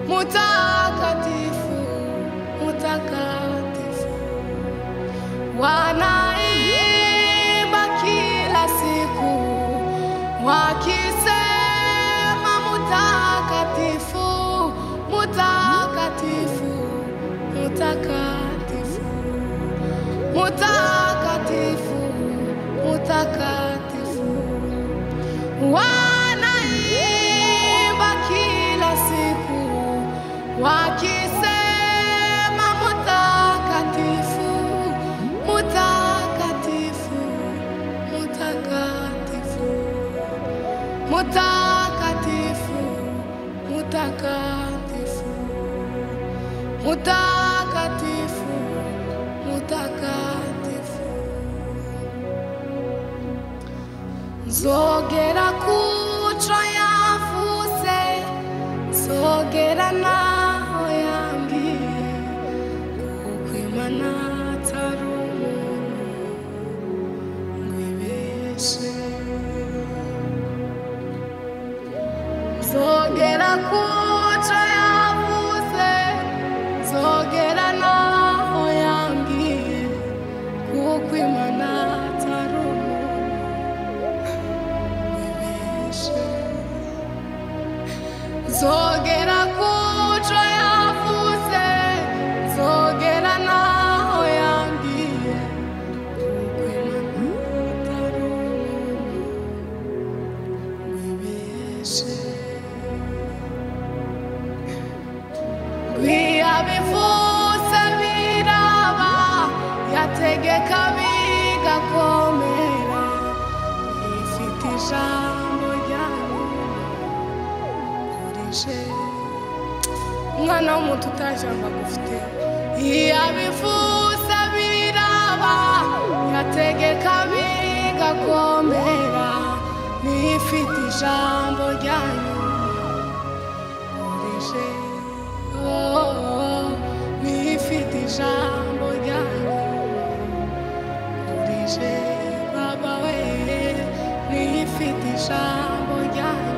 mutakatifu, mutakatifu. Wanaimba kila siku wakisema mutakatifu, mutakatifu, mutakatifu, mutakatifu, mutakatifu. Wanaimba kila siku wakisema mutakatifu, mutakatifu, mutakatifu, mutakatifu, mutakatifu, mutakatifu, mutakatifu. Nzogera kuco yavuze, nzogera naho yambwiye, kuko Imana atari umuntu ngo ibeshe. Nzogera kuco yavuze, nzogera naho yambwiye, kuko Imana atari zogera kuco yavuze, zogera naho yambwiye, kuko Imana atari umuntu wibeshe. Biyabivuze biraba, yategeka bigakomera, ifite ijambo ryayo. Umwana w'umuntu utajamba gufite, yabivuze biraba, yategeka bigakomera, nifite ijambo ryanyu urije. Nifite ijambo ryanyu urije, baba we, nifite ijambo ryanyu.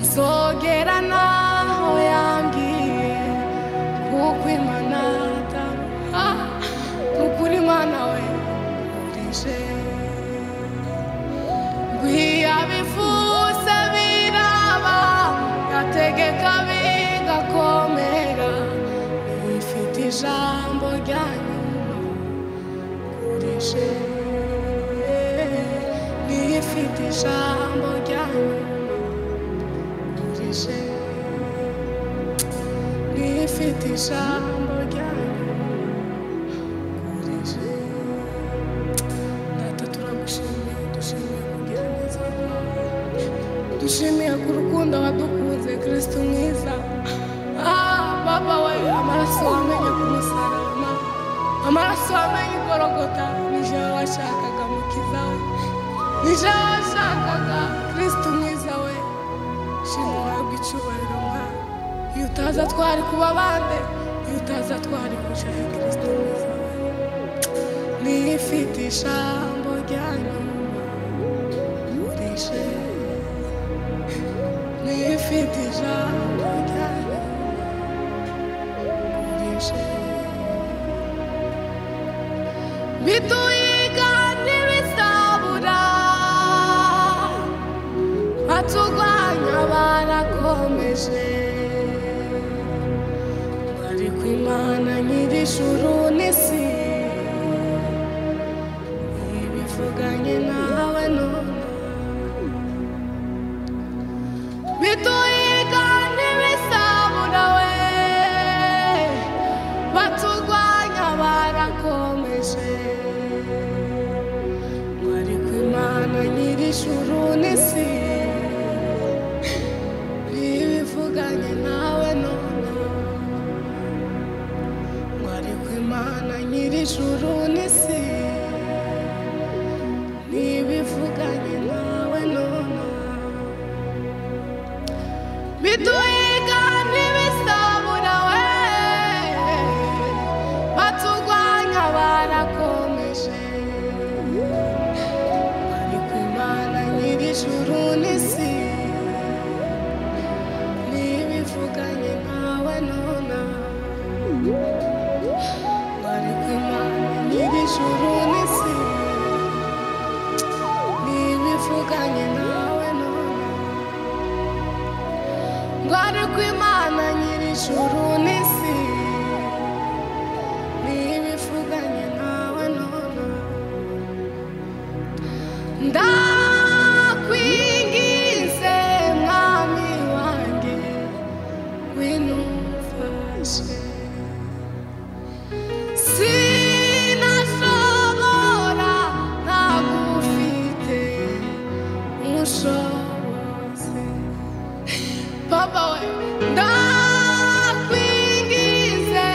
Nzogera naho yambwiye, kuko Imana atari, nukuri Mana we urije. Biyabivuze biraba, yategeka bigakomera, nifite ijambo ryanyu urije. Nifite ijambo ryanyu urije, nifite ijambo ryanyu urije. Data turagushimiye, dushimiye kugira neza kwawe, dushimiye ku rukundo wadukunze Kristo mwiza. Baba we, amaraso wamenye ku musaraba, amaraso wamenye i Golgotha, nije washakaga mukiza we, nije washakaga Kristo mwiza we. Shimwa wawe icyubahiro Mwana, iyo utaza twari kuba bande, iyo utaza twari kuja Kristo mwiza we. Nifite ijambo ryanyu urije, nifite ijambo ryanyu urije. Bituyiga ntibisabura, batugwanya barakomeje, ariko Imana nyir'ijuru n'isi ibivuganye nawe none. Bituyiga ntibisabura we, batugwanya barakomeje, ariko Imana nyir'ijuru n'isi ibivuganye nawe none. Ariko Imana nyir'ijuru n'isi ibivuganye nawe none. Bituyiga ntibisabura we, batugwanya barakomeje, ariko Imana nyir'ijuru n'isi ngwari kw'Imana nyir'ijuru n'isi nibivuganye nawe none ndakwingize mwami wanjye ngwino umfashe sinashobora ntagufite umushobozi papa we ndakwingize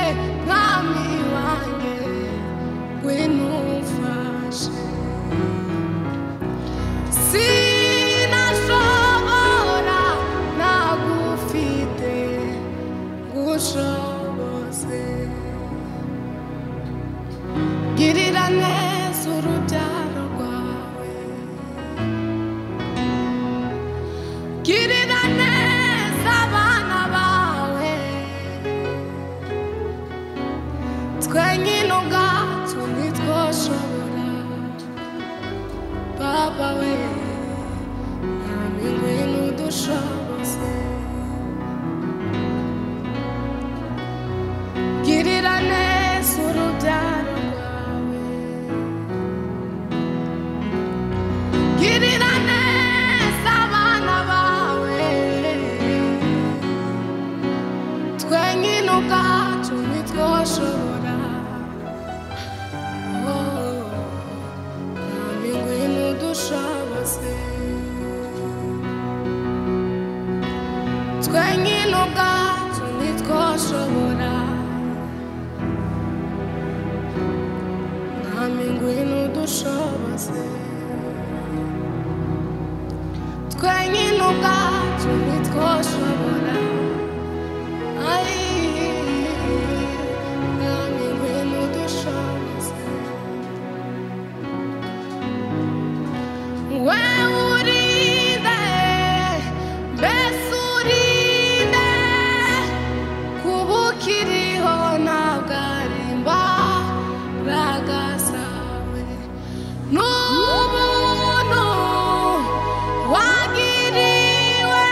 mwami wanjye ngwino umfashe sinashobora ntagufite ngushoboze girira neza urubyaro rwawe girira neza abana bawe twenyine ubwacu ntitwoshobora baba we mwami ngwino udushoboze girira neza urubyaro rwawe girira neza abana bawe twenyine ubwacu ntitwoshobora mwami ngwino udushoboze twenyine ubwacu ntitwoshobora mwami ngwino udushoboze twenyine ubwacu ntitwoshobora mwami ngwino udushoboze wewe urinde mbese urinde kuba ukiriho ntabwo ari imbaraga zawe n'ubuntu wagiriwe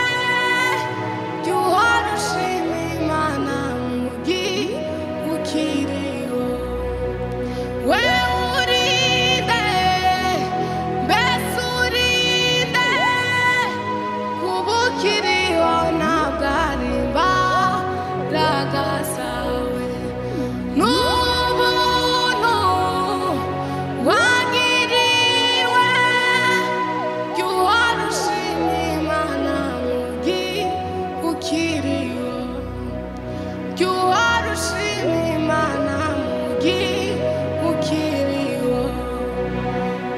jya uhora ushima Imana mu gihe ukiriho wewe urinde mbese urinde kuba ukiriho ntabwo ari imbaraga zawe n'ubuntu wagiriwe jya uhora ushima Imana mu gihe ukiriho jya uhora ushima Imana mu gihe ukiriho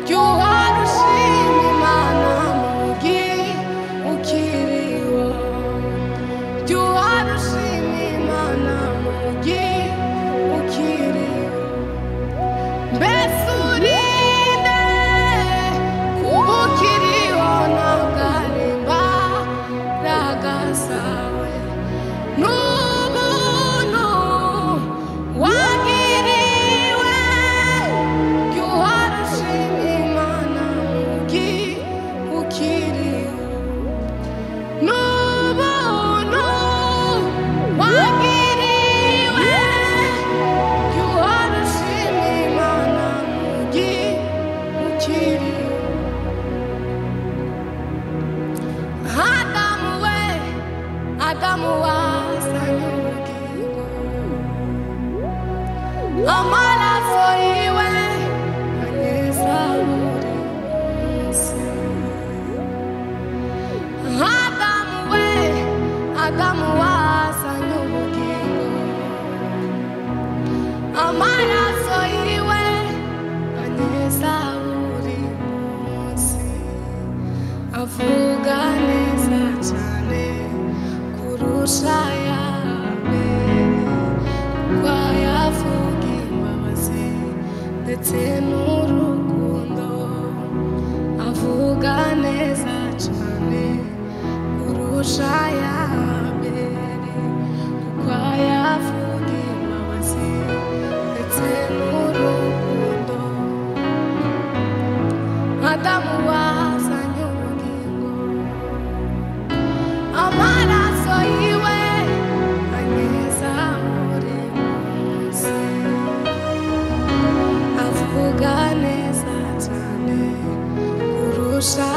jya uhora ushima Imana mu gihe ukiriho jya uhora ushima Imana mu gihe ukiriho mbese urinde kuba ukiriho ntabwo ari imbaraga zawe n'ubuntu wagiriwe jya uhora ushima Imana mu gihe ukiriho n'ubuntu wagiriwe jya uhora ushima Imana mu gihe ukiriho Adamu we Adamu wazanye ubugingo amaraso yiwe anyeza buri munsi Adamu we Adamu wazanye ubugingo amaraso yiwe anyeza buri munsi avuga neza cyane kurusha ayambere kuko yavuga imbabazi ndetse n'urukundo avuga neza cyane kurusha ayambere kuko yavuga imbabazi ndetse n'urukundo Adamu wazanye ubugingo amaraso kurusha